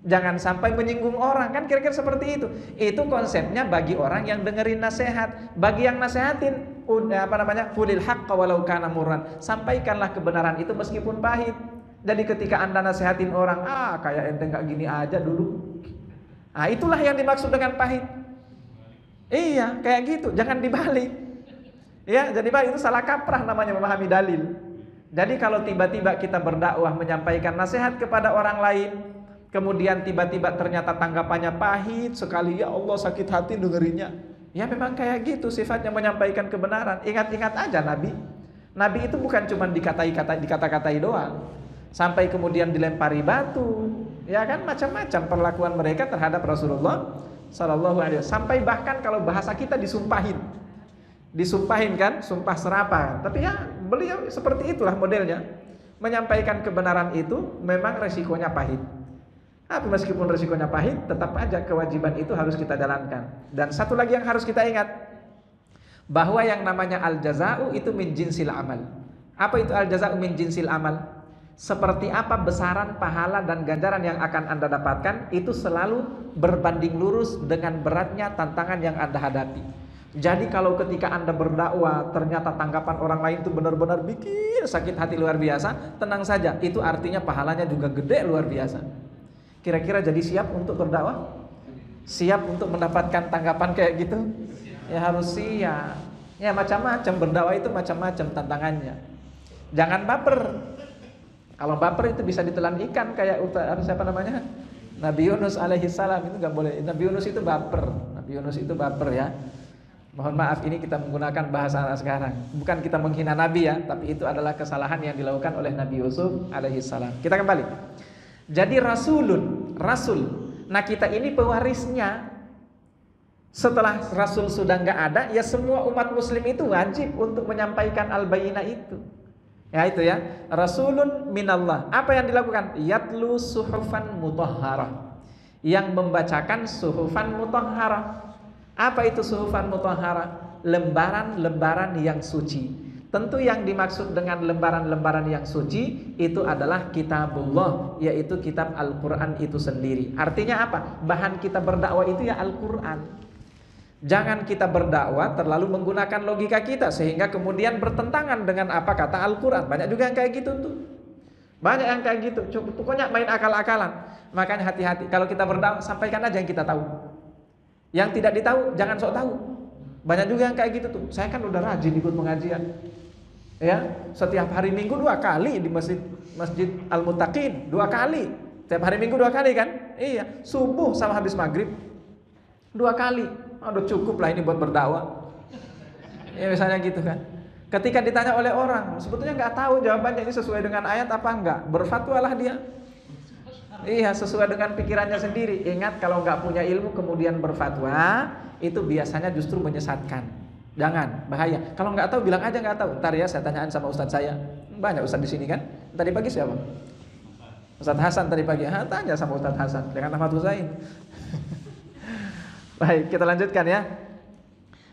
Jangan sampai menyinggung orang, kan kira-kira seperti itu. Itu konsepnya bagi orang yang dengerin nasihat. Bagi yang nasihatin, qulil haqqa walau kana murran, sampaikanlah kebenaran itu meskipun pahit. Jadi ketika Anda nasihatin orang, kayak ente gak gini aja dulu, itulah yang dimaksud dengan pahit. Iya, kayak gitu, jangan dibalik. Ya, jadi Pak, itu salah kaprah namanya memahami dalil. Jadi kalau tiba-tiba kita berdakwah menyampaikan nasihat kepada orang lain, kemudian tiba-tiba ternyata tanggapannya pahit sekali, ya Allah sakit hati dengerinnya. Ya memang kayak gitu sifatnya menyampaikan kebenaran. Ingat-ingat aja Nabi itu bukan cuma dikata-katai doang, sampai kemudian dilempari batu. Ya kan, macam-macam perlakuan mereka terhadap Rasulullah Sallallahu Alaihi Wasallam. Sampai bahkan kalau bahasa kita disumpahin kan, sumpah serapah. Tapi ya beliau seperti itulah modelnya. Menyampaikan kebenaran itu memang resikonya pahit. Tapi meskipun resikonya pahit, tetap aja kewajiban itu harus kita jalankan. Dan satu lagi yang harus kita ingat, bahwa yang namanya al-jaza'u itu min jinsil amal. Apa itu al-jaza'u min jinsil amal? Seperti apa besaran pahala dan ganjaran yang akan Anda dapatkan, itu selalu berbanding lurus dengan beratnya tantangan yang Anda hadapi. Jadi kalau ketika Anda berdakwah ternyata tanggapan orang lain itu benar-benar bikin sakit hati luar biasa, tenang saja, itu artinya pahalanya juga gede luar biasa. Kira-kira jadi siap untuk berdakwah? Siap untuk mendapatkan tanggapan kayak gitu? Ya harus siap. Ya macam-macam, berdakwah itu macam-macam tantangannya. Jangan baper. Kalau baper itu bisa ditelan ikan, kayak siapa namanya? Nabi Yunus alaihi salam, itu nggak boleh. Nabi Yunus itu baper ya. Mohon maaf, ini kita menggunakan bahasa sekarang. Bukan kita menghina Nabi ya, tapi itu adalah kesalahan yang dilakukan oleh Nabi Yusuf alaihi salam. Kita kembali. Jadi rasul. Nah kita ini pewarisnya. Setelah Rasul sudah nggak ada, ya semua umat Muslim itu wajib untuk menyampaikan al-bayyinah itu. Ya itu ya, Rasulun minallah. Apa yang dilakukan? Yatlu suhufan mutahharah, yang membacakan suhufan mutahharah. Apa itu suhufan mutahharah? Lembaran-lembaran yang suci. Tentu yang dimaksud dengan lembaran-lembaran yang suci itu adalah kitabullah, yaitu kitab Al-Quran itu sendiri. Artinya apa? Bahan kita berdakwah itu ya Al-Quran. Jangan kita berdakwah terlalu menggunakan logika kita sehingga kemudian bertentangan dengan apa kata Al-Quran. Banyak juga yang kayak gitu tuh. Banyak yang kayak gitu. Pokoknya main akal-akalan. Makanya hati-hati. Kalau kita berdakwah, sampaikan aja yang kita tahu. Yang tidak ditahu, jangan sok tahu. Banyak juga yang kayak gitu tuh. Saya kan udah rajin ikut pengajian. Ya, setiap hari Minggu 2 kali di Masjid Al-Muttaqin, 2 kali. Setiap hari Minggu 2 kali kan? Iya, subuh sama habis maghrib 2 kali. Udah cukup lah ini buat berdakwah. Ya misalnya gitu kan. Ketika ditanya oleh orang, sebetulnya nggak tahu jawabannya ini sesuai dengan ayat apa enggak, berfatwalah dia. Iya, sesuai dengan pikirannya sendiri. Ingat, kalau nggak punya ilmu kemudian berfatwa, itu biasanya justru menyesatkan. Jangan, bahaya. Kalau nggak tahu bilang aja nggak tahu. Ntar ya saya tanyaan sama ustadz saya. Banyak ustadz di sini kan. Tadi pagi siapa? Ustaz Hasan tadi pagi. Tanya sama Ustaz Hasan, dengan Ahmad Husain. Baik, kita lanjutkan ya.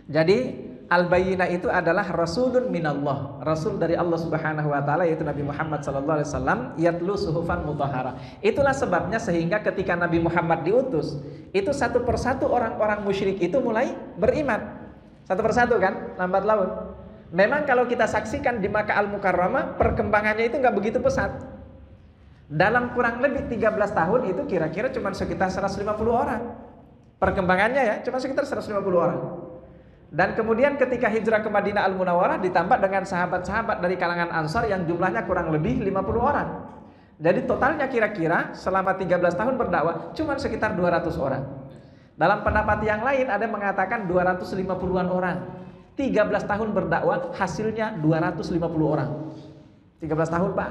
Jadi al-bayyinah itu adalah rasulun minallah, rasul dari Allah Subhanahu wa taala, yaitu Nabi Muhammad sallallahu alaihi wasallam, yatlu suhufan mutahhara. Itulah sebabnya sehingga ketika Nabi Muhammad diutus, itu satu persatu orang-orang musyrik itu mulai beriman. Satu persatu kan, lambat laun. Memang kalau kita saksikan di Makkah Al-Mukarramah, perkembangannya itu nggak begitu pesat. Dalam kurang lebih 13 tahun itu kira-kira cuma sekitar 150 orang. Perkembangannya ya, cuma sekitar 150 orang. Dan kemudian ketika hijrah ke Madinah Al-Munawwarah ditambah dengan sahabat-sahabat dari kalangan Ansar yang jumlahnya kurang lebih 50 orang. Jadi totalnya kira-kira selama 13 tahun berdakwah cuma sekitar 200 orang. Dalam pendapat yang lain ada yang mengatakan 250-an orang. 13 tahun berdakwah hasilnya 250 orang. 13 tahun Pak.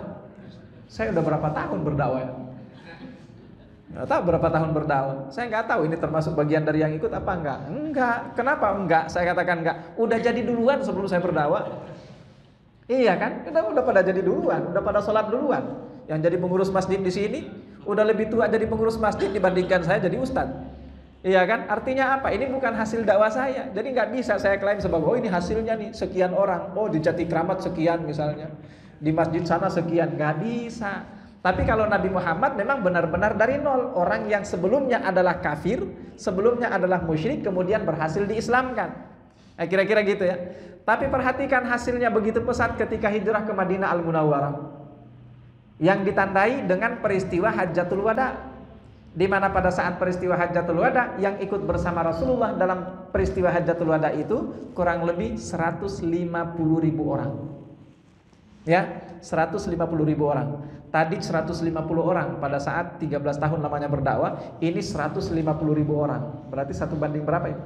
Saya udah berapa tahun berdakwah ya? Nggak tahu berapa tahun berdakwah. Saya nggak tahu ini termasuk bagian dari yang ikut apa enggak. Enggak. Kenapa enggak? Saya katakan enggak. Udah jadi duluan sebelum saya berdakwah. Iya kan? Udah pada jadi duluan. Udah pada sholat duluan. Yang jadi pengurus masjid di sini udah lebih tua jadi pengurus masjid dibandingkan saya jadi ustadz. Iya kan? Artinya apa? Ini bukan hasil dakwah saya. Jadi nggak bisa saya klaim sebagai, oh ini hasilnya nih sekian orang. Oh di Jati Kramat sekian misalnya. Di masjid sana sekian. Nggak bisa. Tapi kalau Nabi Muhammad memang benar-benar dari nol. Orang yang sebelumnya adalah kafir, sebelumnya adalah musyrik, kemudian berhasil diislamkan. Kira-kira gitu ya. Tapi perhatikan hasilnya begitu pesat ketika hijrah ke Madinah Al-Munawwarah, yang ditandai dengan peristiwa Hajjatul Wada. Di mana pada saat peristiwa Hajjatul Wada, yang ikut bersama Rasulullah dalam peristiwa Hajjatul Wada itu kurang lebih 150.000 orang. Ya, 150.000 orang. Tadi 150 orang pada saat 13 tahun lamanya berdakwah, ini 150.000 orang. Berarti 1 banding berapa ya?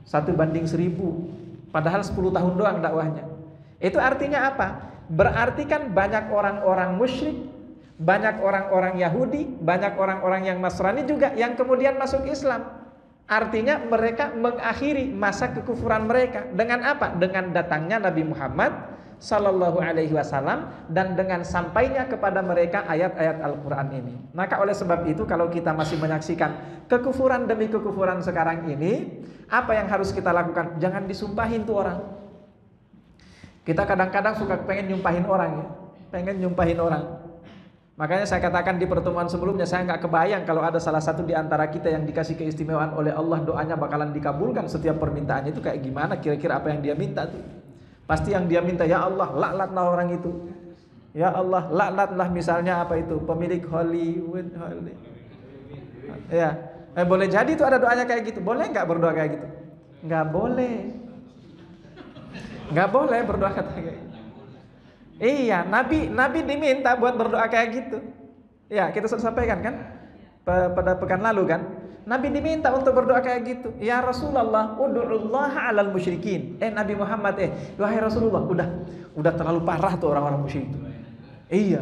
1 banding 1000. Padahal 10 tahun doang dakwahnya. Itu artinya apa? Berarti kan banyak orang-orang musyrik, banyak orang-orang Yahudi, banyak orang-orang yang Nasrani juga yang kemudian masuk Islam. Artinya mereka mengakhiri masa kekufuran mereka. Dengan apa? Dengan datangnya Nabi Muhammad Sallallahu Alaihi Wasallam dan dengan sampainya kepada mereka ayat-ayat Al-Quran ini. Maka oleh sebab itu kalau kita masih menyaksikan kekufuran demi kekufuran sekarang ini, apa yang harus kita lakukan? Jangan disumpahin tuh orang. Kita kadang-kadang suka pengen nyumpahin orang ya, pengen nyumpahin orang. Makanya saya katakan di pertemuan sebelumnya, saya nggak kebayang kalau ada salah satu di antara kita yang dikasih keistimewaan oleh Allah, doanya bakalan dikabulkan setiap permintaannya itu kayak gimana? Kira-kira apa yang dia minta tuh? Pasti yang dia minta, ya Allah laknatlah orang itu, ya Allah laknatlah misalnya apa itu pemilik Hollywood. Ya, boleh jadi itu ada doanya kayak gitu. Boleh nggak berdoa kayak gitu? Nggak boleh, nggak boleh berdoa kata kayak gitu. Iya, Nabi diminta buat berdoa kayak gitu. Ya, kita sudah sampaikan kan pada pekan lalu kan. Nabi diminta untuk berdoa kayak gitu. Ya Rasulullah, ud'ullaha 'alal musyrikin. Nabi Muhammad, wahai Rasulullah, udah terlalu parah tuh orang-orang musyrik itu. Iya.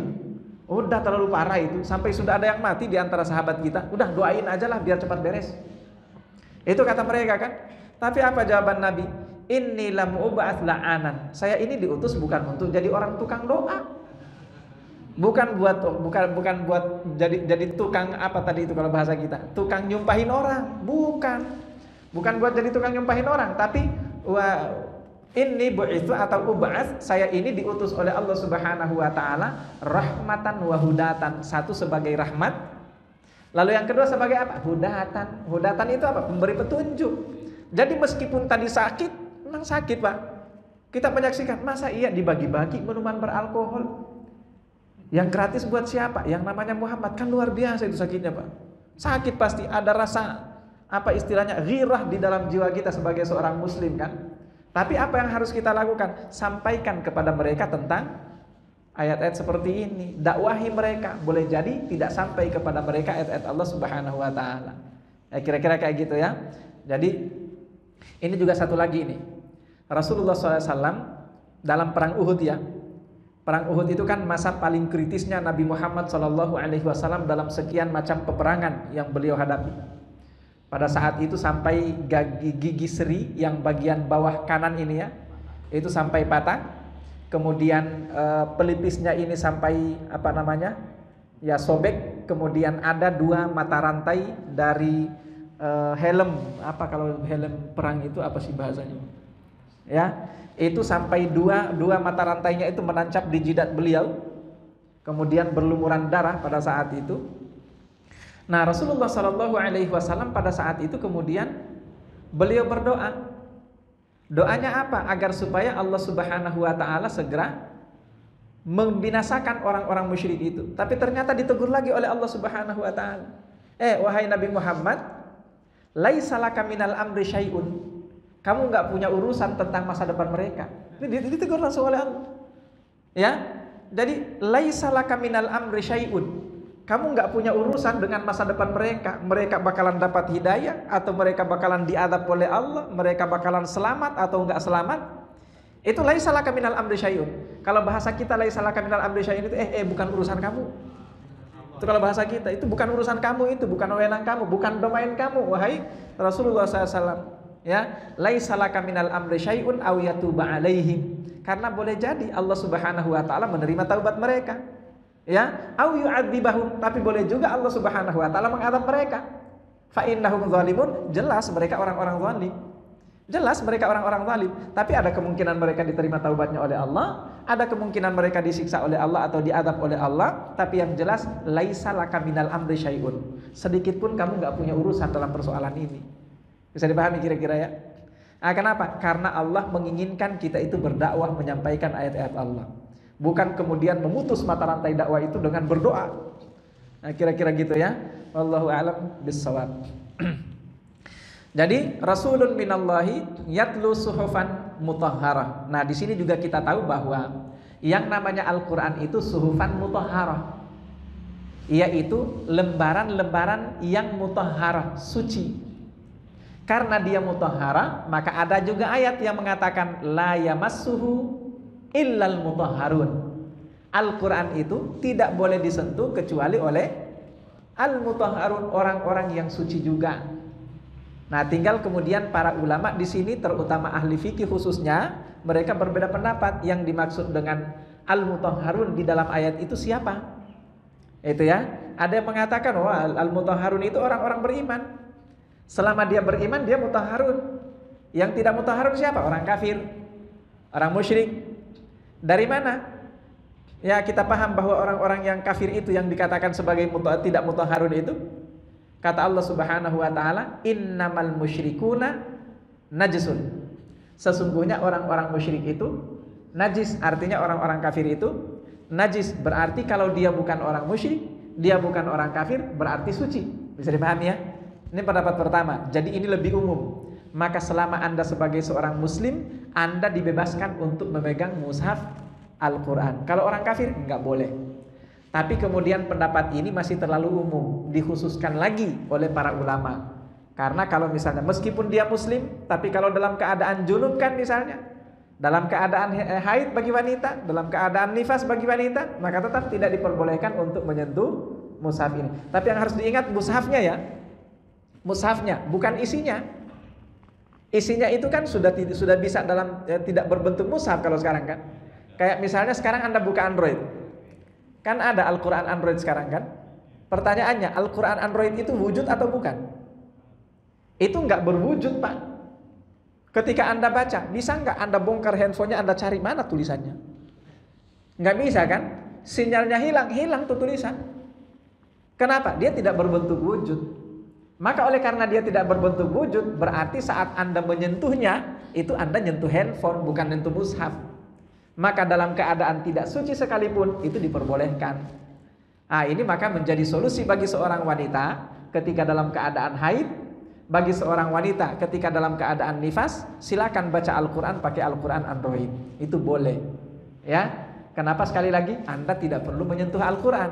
Udah terlalu parah itu, sampai sudah ada yang mati di antara sahabat kita. Udah doain aja lah biar cepat beres. Itu kata mereka kan. Tapi apa jawaban Nabi? Inni lam ub'ats la'anan. Saya ini diutus bukan untuk jadi orang tukang doa. Bukan buat jadi tukang apa tadi itu kalau bahasa kita, tukang nyumpahin orang, bukan buat jadi tukang nyumpahin orang, tapi ini bu'itsu atau ub'ats, saya ini diutus oleh Allah Subhanahu wa taala rahmatan wa hudatan. Satu sebagai rahmat, lalu yang kedua sebagai apa? Hudatan. Hudatan itu apa? Memberi petunjuk. Jadi meskipun tadi sakit, memang sakit Pak, kita menyaksikan, masa iya dibagi-bagi minuman beralkohol yang gratis buat siapa? Yang namanya Muhammad. Kan luar biasa itu sakitnya Pak. Sakit pasti, ada rasa apa istilahnya, ghirah di dalam jiwa kita sebagai seorang muslim kan. Tapi apa yang harus kita lakukan? Sampaikan kepada mereka tentang ayat-ayat seperti ini. Dakwahi mereka. Boleh jadi tidak sampai kepada mereka ayat-ayat Allah Subhanahu wa taala. Kira-kira kayak gitu ya. Jadi ini juga satu lagi ini. Rasulullah SAW dalam perang Uhud ya. Perang Uhud itu kan masa paling kritisnya Nabi Muhammad SAW dalam sekian macam peperangan yang beliau hadapi. Pada saat itu sampai gigi seri yang bagian bawah kanan ini ya, itu sampai patah. kemudian pelipisnya ini sampai apa namanya? Ya sobek, kemudian ada 2 mata rantai dari helm, apa kalau helm perang itu apa sih bahasanya? Ya, itu sampai dua mata rantainya itu menancap di jidat beliau, kemudian berlumuran darah pada saat itu. Nah, Rasulullah Shallallahu Alaihi Wasallam pada saat itu kemudian beliau berdoa. Doanya apa? Agar supaya Allah Subhanahu Wa Taala segera membinasakan orang-orang musyrik itu. Tapi ternyata ditegur lagi oleh Allah Subhanahu Wa Taala. Wahai Nabi Muhammad, laisa laka minal amri syai'un. Kamu nggak punya urusan tentang masa depan mereka. Ini ditegur langsung oleh Allah. Ya, jadi laisa laka minal amri syai'un. Kamu nggak punya urusan dengan masa depan mereka. Mereka bakalan dapat hidayah atau mereka bakalan diadab oleh Allah, mereka bakalan selamat atau nggak selamat. Itu laisa laka minal amri syai'un. Kalau bahasa kita laisa laka minal amri syai'un itu bukan urusan kamu. Itu kalau bahasa kita, itu bukan urusan kamu, itu bukan wewenang kamu, bukan domain kamu, wahai Rasulullah SAW. Ya, laisa laka minal amri syai'un aw yatuba alaihim. Karena boleh jadi Allah Subhanahu Wa Taala menerima taubat mereka. Ya, aw yu'adzibahum, tapi boleh juga Allah Subhanahu Wa Taala mengadab mereka. Fa innahum zalimun, jelas mereka orang-orang zalim. Jelas mereka orang-orang zalim, tapi ada kemungkinan mereka diterima taubatnya oleh Allah, ada kemungkinan mereka disiksa oleh Allah atau diadab oleh Allah, tapi yang jelas laisa laka minal amri syai'un. Sedikit pun kamu enggak punya urusan dalam persoalan ini. Bisa dipahami kira-kira ya? Nah, kenapa? Karena Allah menginginkan kita itu berdakwah menyampaikan ayat-ayat Allah. Bukan kemudian memutus mata rantai dakwah itu dengan berdoa. Nah, kira-kira gitu ya. Wallahu a'lam bissawab. Jadi Rasulun minallahi yatlu suhufan mutahharah. Nah, di sini juga kita tahu bahwa yang namanya Al-Qur'an itu suhufan mutahharah, yaitu lembaran-lembaran yang mutahharah, suci. Karena dia mutahharah, maka ada juga ayat yang mengatakan la yamassuhu illal mutahharun. Al-Qur'an itu tidak boleh disentuh kecuali oleh al-mutahharun, orang-orang yang suci juga. Nah, tinggal kemudian para ulama di sini, terutama ahli fikih khususnya, mereka berbeda pendapat yang dimaksud dengan al-mutahharun di dalam ayat itu siapa? Itu ya. Ada yang mengatakan al-mutahharun itu orang-orang beriman. Selama dia beriman dia mutahharun. Yang tidak mutahharun siapa? Orang kafir, orang musyrik. Dari mana? Ya, kita paham bahwa orang-orang yang kafir itu yang dikatakan sebagai tidak mutahharun itu, kata Allah Subhanahu Wa Taala, innamal musyrikuna najisun. Sesungguhnya orang-orang musyrik itu najis, artinya orang-orang kafir itu najis. Berarti kalau dia bukan orang musyrik, dia bukan orang kafir, berarti suci. Bisa dipahami ya? Ini pendapat pertama. Jadi ini lebih umum. Maka selama Anda sebagai seorang muslim, Anda dibebaskan untuk memegang mushaf Al-Quran. Kalau orang kafir enggak boleh. Tapi kemudian pendapat ini masih terlalu umum, dikhususkan lagi oleh para ulama. Karena kalau misalnya meskipun dia muslim, tapi kalau dalam keadaan junub kan misalnya, dalam keadaan haid bagi wanita, dalam keadaan nifas bagi wanita, maka tetap tidak diperbolehkan untuk menyentuh mushaf ini. Tapi yang harus diingat mushafnya ya, mushafnya bukan isinya. Isinya itu kan sudah bisa dalam tidak berbentuk mushaf kalau sekarang kan. Kayak misalnya sekarang Anda buka Android, kan ada Al-Quran Android sekarang kan. Pertanyaannya, Al-Quran Android itu wujud atau bukan? Itu enggak berwujud Pak. Ketika Anda baca, bisa enggak Anda bongkar handphonenya, Anda cari mana tulisannya? Enggak bisa kan? Sinyalnya hilang tuh tulisan. Kenapa? Dia tidak berbentuk wujud. Maka oleh karena dia tidak berbentuk wujud, berarti saat Anda menyentuhnya, itu Anda nyentuh handphone, bukan nyentuh mushaf. Maka dalam keadaan tidak suci sekalipun itu diperbolehkan. Nah, ini maka menjadi solusi bagi seorang wanita ketika dalam keadaan haid, bagi seorang wanita ketika dalam keadaan nifas, silakan baca Al-Quran pakai Al-Quran Android. Itu boleh. Ya, kenapa sekali lagi Anda tidak perlu menyentuh Al-Quran?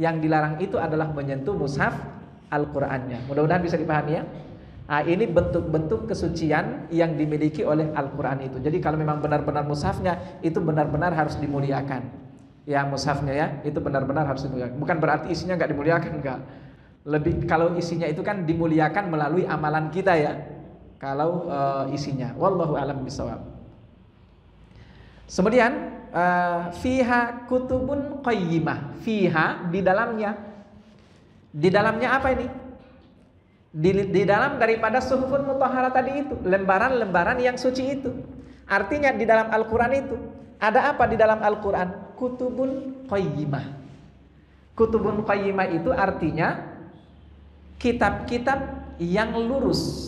Yang dilarang itu adalah menyentuh mushaf Al-Qurannya. Mudah-mudahan bisa dipahami ya. Nah, ini bentuk-bentuk kesucian yang dimiliki oleh Al-Quran itu. Jadi kalau memang benar-benar mushafnya itu benar-benar harus dimuliakan. Ya, mushafnya ya, itu benar-benar harus dimuliakan. Bukan berarti isinya nggak dimuliakan, enggak. Lebih kalau isinya itu kan dimuliakan melalui amalan kita ya. Kalau isinya, wallahu a'lam bishawab. Kemudian fiha kutubun qayyimah. Fiha di dalamnya. Di dalamnya apa ini? Di dalam daripada suhufun mutahharah tadi itu, lembaran-lembaran yang suci itu. Artinya di dalam Al-Qur'an itu ada apa di dalam Al-Qur'an? Kutubun qayyimah. Kutubun qayyimah itu artinya kitab-kitab yang lurus.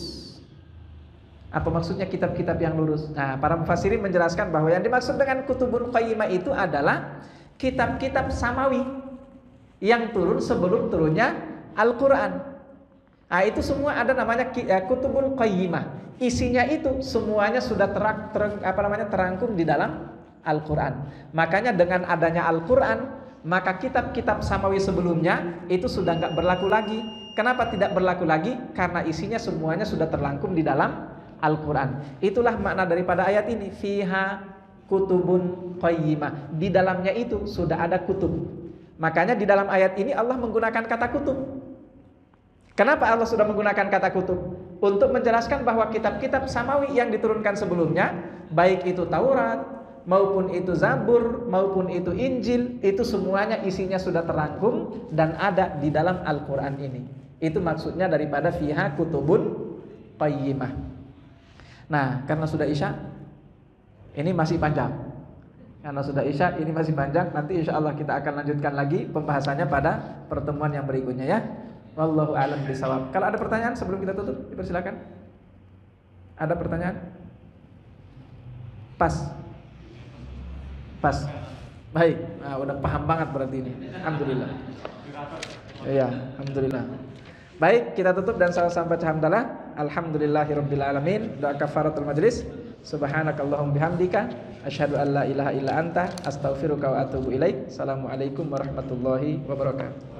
Apa maksudnya kitab-kitab yang lurus? Nah, para mufassirin menjelaskan bahwa yang dimaksud dengan kutubun qayyimah itu adalah kitab-kitab samawi yang turun sebelum turunnya Al-Qur'an. Nah, itu semua ada namanya kutubul qayyimah. Isinya itu semuanya sudah terangkum di dalam Al-Qur'an. Makanya dengan adanya Al-Qur'an, maka kitab-kitab samawi sebelumnya itu sudah nggak berlaku lagi. Kenapa tidak berlaku lagi? Karena isinya semuanya sudah terangkum di dalam Al-Qur'an. Itulah makna daripada ayat ini, fiha kutubun qayyimah. Di dalamnya itu sudah ada kutub. Makanya di dalam ayat ini Allah menggunakan kata kutub. Kenapa Allah sudah menggunakan kata kutub? Untuk menjelaskan bahwa kitab-kitab samawi yang diturunkan sebelumnya, baik itu Taurat, maupun itu Zabur, maupun itu Injil, itu semuanya isinya sudah terangkum dan ada di dalam Al-Qur'an ini. Itu maksudnya daripada fiha kutubun qayyimah. Nah, karena sudah Isya, ini masih panjang. Karena sudah Isya, ini masih panjang. Nanti insya Allah kita akan lanjutkan lagi pembahasannya pada pertemuan yang berikutnya ya. Wallahu a'lam bishawab. Kalau ada pertanyaan sebelum kita tutup, dipersilakan. Ada pertanyaan? Pas. Baik. Nah, udah paham banget berarti ini. Alhamdulillah. Iya, alhamdulillah. Baik, kita tutup dan sama-sama baca hamdalah. Alhamdulillahirabbil alamin. Doa kafaratul majlis. Subhanakallahumma bihamdika asyhadu an la ilaha illa anta astaghfiruka wa atubu ilaik. Assalamualaikum warahmatullahi wabarakatuh.